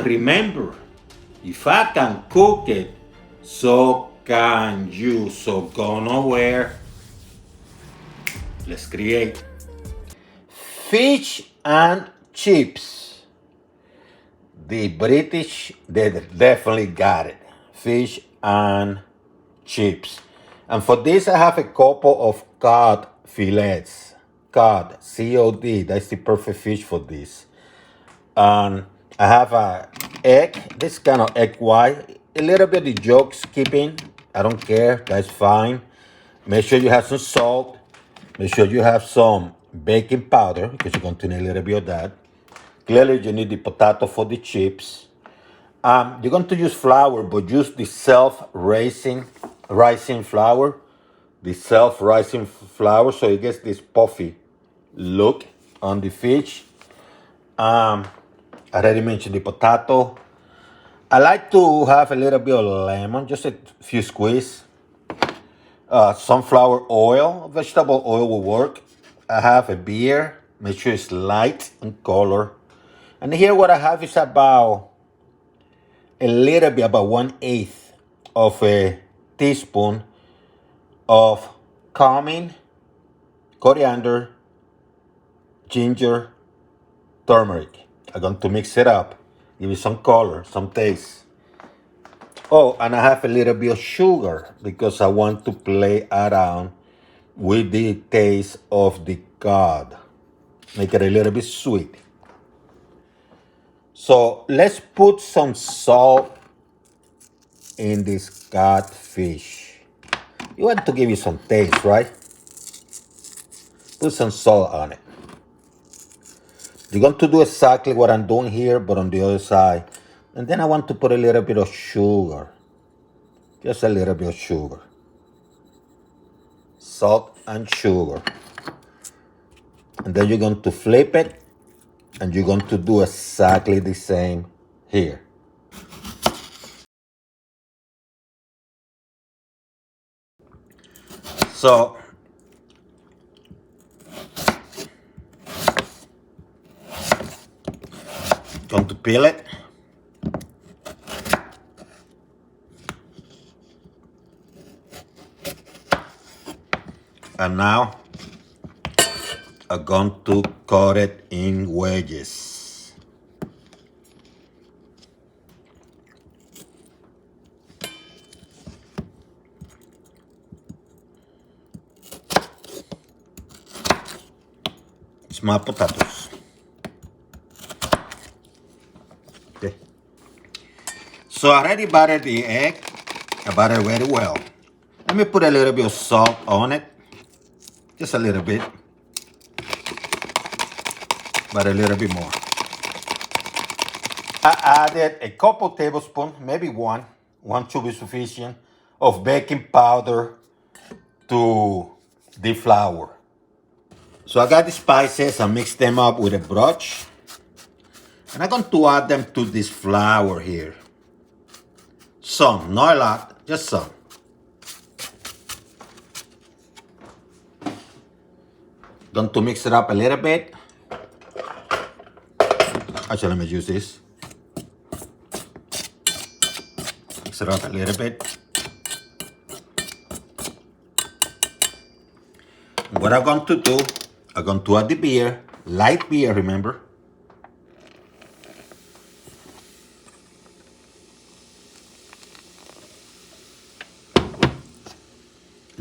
remember, if I can cook it, so can you. So go nowhere. Let's create fish and chips. The British, they definitely got it. Fish and chips. And for this, I have a couple of cod filets. Cod, C-O-D, that's the perfect fish for this. And I have a egg, this kind of egg white. A little bit of yolk skipping, I don't care, that's fine. Make sure you have some salt. Make sure you have some baking powder, because you're going to need a little bit of that. Clearly, you need the potato for the chips. You're going to use flour, but use the self-rising flour. The self-rising flour, so it gets this puffy look on the fish. I already mentioned the potato. I like to have a little bit of lemon, just a few squeeze. Sunflower oil, vegetable oil will work. I have a beer, make sure it's light in color. And here what I have is about a little bit, about 1/8 of a teaspoon of cumin, coriander, ginger, turmeric. I'm going to mix it up, give it some color, some taste. Oh, and I have a little bit of sugar because I want to play around with the taste of the cod. Make it a little bit sweet. So let's put some salt in this codfish. You want to give it some taste, right? Put some salt on it. You're going to do exactly what I'm doing here, but on the other side. And then I want to put a little bit of sugar. Just a little bit of sugar. Salt and sugar. And then you're going to flip it. And you're going to do exactly the same here. So, going to peel it. And now, I'm going to cut it in wedges. Small potatoes. Okay. So I already battered the egg. I battered it very well. Let me put a little bit of salt on it. Just a little bit. But a little bit more. I added a couple tablespoons, maybe one should be sufficient, of baking powder to the flour. So I got the spices, I mixed them up with a brush. And I'm going to add them to this flour here. Some, not a lot, just some. Going to mix it up a little bit. Actually, let me use this. Mix it up a little bit. What I'm going to do, I'm going to add the beer, light beer, remember.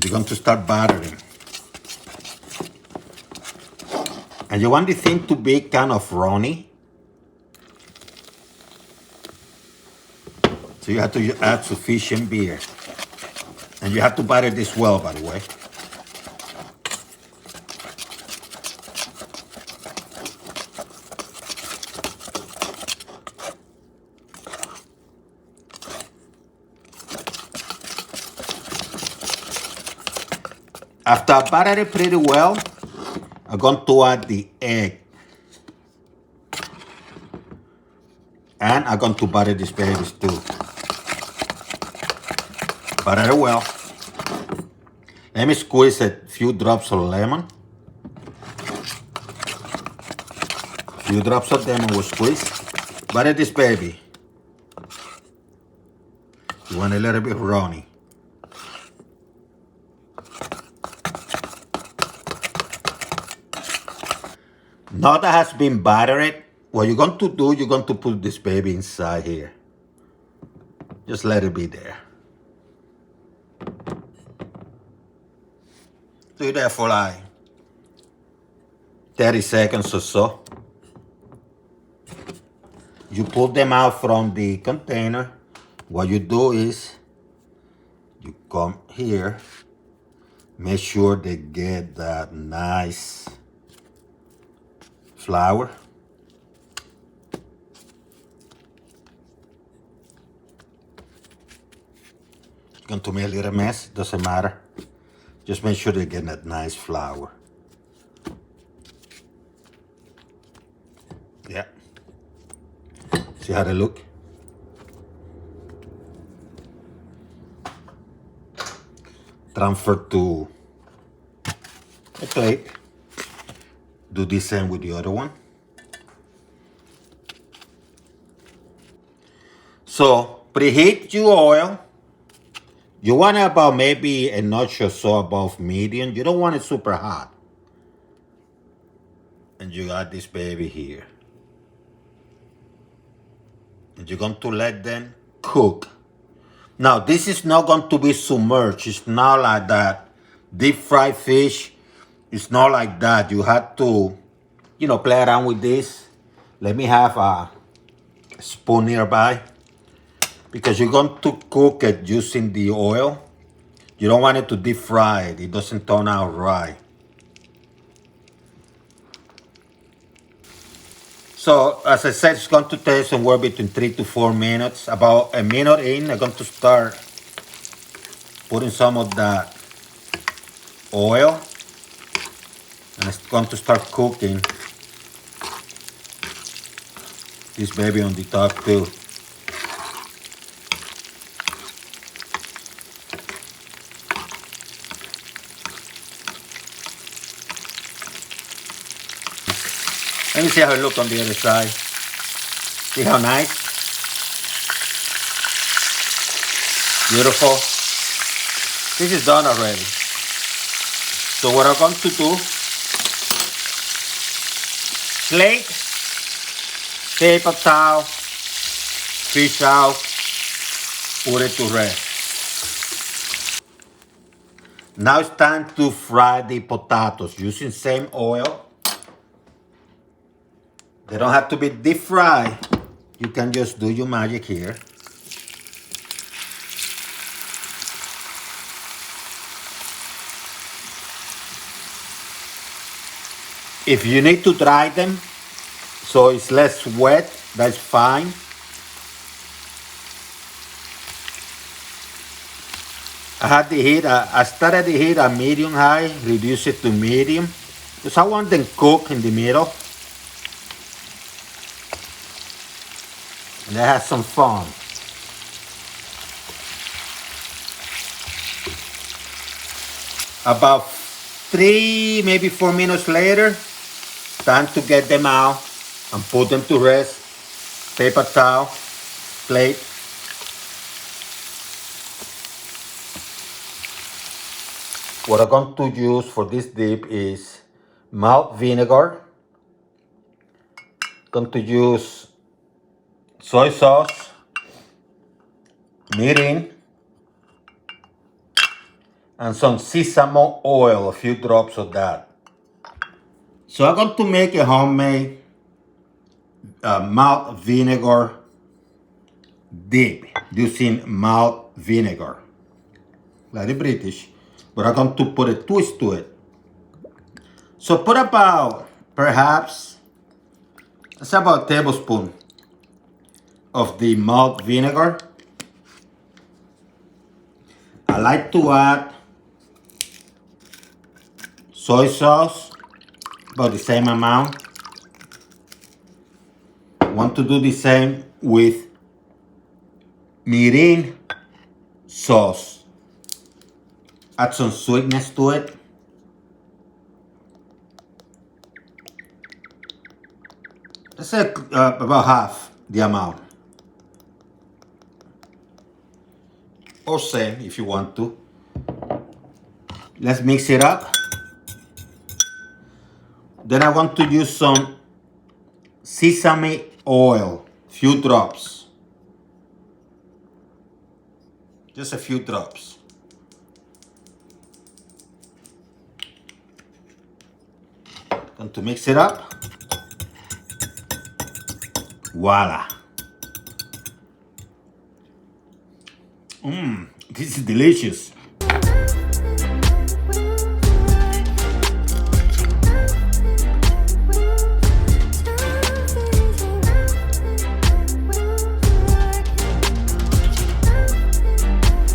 You're going to start battering. And you want the thing to be kind of runny. So you have to add sufficient beer. And you have to batter this well, by the way. After I batter it pretty well, I'm going to add the egg. And I'm going to batter these babies too. Batter it well. Let me squeeze a few drops of lemon. Few drops of lemon will squeeze. Batter this baby. You want a little bit runny. Now that has been battered, what you're going to do, you're going to put this baby inside here. Just let it be there. Do that for like 30 seconds or so. You pull them out from the container. What you do is you come here, make sure they get that nice flour. It's going to make a little mess, doesn't matter. Just make sure they get that nice flour. Yeah. See how they look? Transfer to a plate. Do the same with the other one. So preheat your oil. You want it about maybe a notch or so above medium. You don't want it super hot. And you got this baby here. And you're going to let them cook. Now, this is not going to be submerged. It's not like that. Deep fried fish, it's not like that. You have to, play around with this. Let me have a spoon nearby. Because you're going to cook it using the oil. You don't want it to deep fry it. It doesn't turn out right. So, as I said, it's going to take somewhere between 3 to 4 minutes. About a minute in, I'm going to start putting some of that oil. And it's going to start cooking this baby on the top too. Let me see how it looks on the other side. See how nice? Beautiful. This is done already. So what I'm going to do, plate, paper towel, fish out, put it to rest. Now it's time to fry the potatoes using same oil. They don't have to be deep fried. You can just do your magic here. If you need to dry them so it's less wet, that's fine. I started the heat at medium high, reduce it to medium, because I want them cooked in the middle. And they have some fun. About 3, maybe 4 minutes later, time to get them out and put them to rest. Paper towel, plate. What I'm going to use for this dip is malt vinegar. Going to use soy sauce, mirin, and some sesame oil, a few drops of that. So I'm going to make a homemade malt vinegar dip using malt vinegar. Very British, but I'm going to put a twist to it. So put about, perhaps, it's about a tablespoon of the malt vinegar. I like to add soy sauce, about the same amount. Want to do the same with mirin sauce. Add some sweetness to it. Let's say about half the amount. or same if you want to. Let's mix it up. Then I want to use some sesame oil, few drops. Just a few drops. Going to mix it up. Voila. This is delicious.